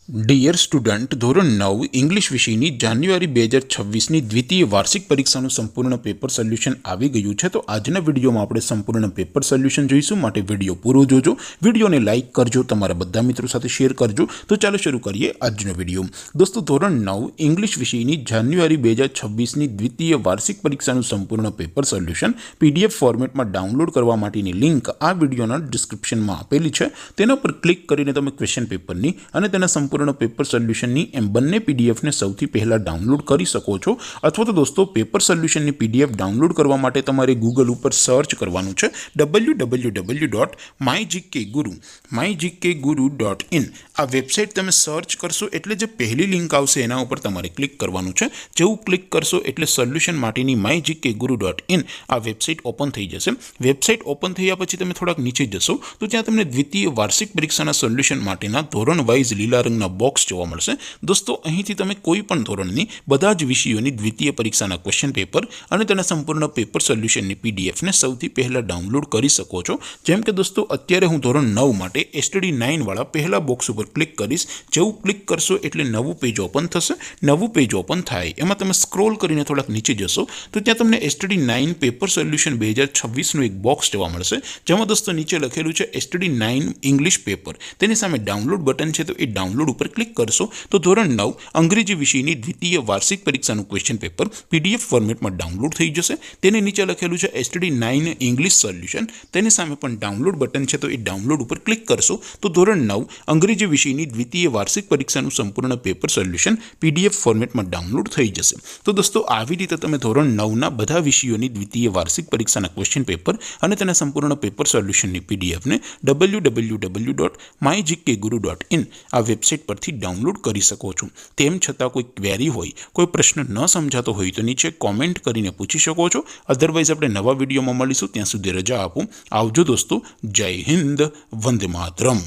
Dear student, ધોરણ 9 English વિષયની જાન્યુઆરી 2026ની દ્વિતીય વાર્ષિક પરીક્ષાનું સંપૂર્ણ પેપર સોલ્યુશન આવી ગયું છે. તો આજના વિડીયોમાં આપણે સંપૂર્ણ પેપર સોલ્યુશન જોઈશું, માટે વિડીયો પૂરો જોજો. વિડીયોને લાઇક કરજો, તમારા બધા મિત્રો સાથે શેર કરજો. તો ચાલો શરૂ કરીએ આજનો વિડીયો. દોસ્તો, ધોરણ 9 ઇંગ્લિશ વિષયની જાન્યુઆરી 2026ની દ્વિતીય વાર્ષિક પરીક્ષાનું સંપૂર્ણ પેપર સોલ્યુશન PDF ફોર્મેટમાં ડાઉનલોડ કરવા માટેની લિંક આ વિડીયોના ડિસ્ક્રિપ્શનમાં આપેલી છે. તેના પર ક્લિક કરીને તમે ક્વેશ્ચન પેપરની અને તેના સંપૂર્ણ પેપર સોલ્યુશનની એમ બંને પીડીએફને સૌથી પહેલાં ડાઉનલોડ કરી શકો છો. અથવા તો દોસ્તો, પેપર સોલ્યુશનની PDF ડાઉનલોડ કરવા માટે તમારે ગૂગલ ઉપર સર્ચ કરવાનું છે www.mygkguru.in. આ વેબસાઇટ તમે સર્ચ કરશો એટલે જે પહેલી લિંક આવશે એના ઉપર તમારે ક્લિક કરવાનું છે. જેવું ક્લિક કરશો એટલે સોલ્યુશન માટેની mygkguru.in આ વેબસાઇટ ઓપન થઈ જશે. વેબસાઇટ ઓપન થયા પછી તમે થોડાક નીચે જશો તો ત્યાં તમને દ્વિતીય વાર્ષિક પરીક્ષાના સોલ્યુશન માટેના ધોરણ વાઇઝ લીલા રંગના બોક્સ જોવા મળશે. દોસ્તો, અહીંથી તમે કોઈ પણ ધોરણની બધા જ વિષયોની દ્વિતીય પરીક્ષાના ક્વેશ્ચન પેપર અને તેના સંપૂર્ણ પેપર સોલ્યુશનની PDFને સૌથી પહેલાં ડાઉનલોડ કરી શકો છો. જેમ કે દોસ્તો, અત્યારે હું ધોરણ 9 માટે STD9 વાળા પહેલા બોક્સ ઉપર ક્લિક કરીશ. જેવું ક્લિક કરશો એટલે નવું પેજ ઓપન થશે. નવું પેજ ઓપન થાય એમાં તમે સ્ક્રોલ કરીને થોડાક નીચે જશો તો ત્યાં તમને STD9 પેપર સોલ્યુશન 2026નું એક બોક્સ જોવા મળશે. જેમાં દોસ્તો નીચે લખેલું છે STD9 ઇંગ્લિશ પેપર. તેની સામે ડાઉનલોડ બટન છે, તો એ ડાઉનલોડ ઉપર ક્લિક કરશો તો ધોરણ 9 અંગ્રેજી વિષયની દ્વિતીય વાર્ષિક પરીક્ષાનું ક્વેશ્ચન પેપર PDF ફોર્મેટમાં ડાઉનલોડ થઈ જશે. તેને નીચે લખેલું છે STD9 ઇંગ્લિશ સોલ્યુશન. તેની સામે પણ ડાઉનલોડ બટન છે, તો એ ડાઉનલોડ ઉપર ક્લિક કરશો તો ધોરણ 9 અંગ્રેજી વિષયની દ્વિતીય વાર્ષિક પરીક્ષાનું સંપૂર્ણ પેપર સોલ્યુશન PDF ફોર્મેટમાં ડાઉનલોડ થઈ જશે. તો દોસ્તો, આવી રીતે તમે ધોરણ 9ના બધા વિષયોની દ્વિતીય વાર્ષિક પરીક્ષાના ક્વેશ્ચન પેપર અને તેના સંપૂર્ણ પેપર સોલ્યુશનની PDFને www.mygkguru.in આ વેબસાઇટ પરથી ડાઉનલોડ કરી શકો છો. તેમ છતાં કોઈ ક્વેરી હોય, કોઈ પ્રશ્ન ન સમજાતો હોય તો નીચે કોમેન્ટ કરીને પૂછી શકો છો. અધરવાઇઝ આપણે નવા વિડીયોમાં મળીશું. ત્યાં સુધી રજા આપો. આવજો દોસ્તો. જય હિન્દ. વંદે માતરમ.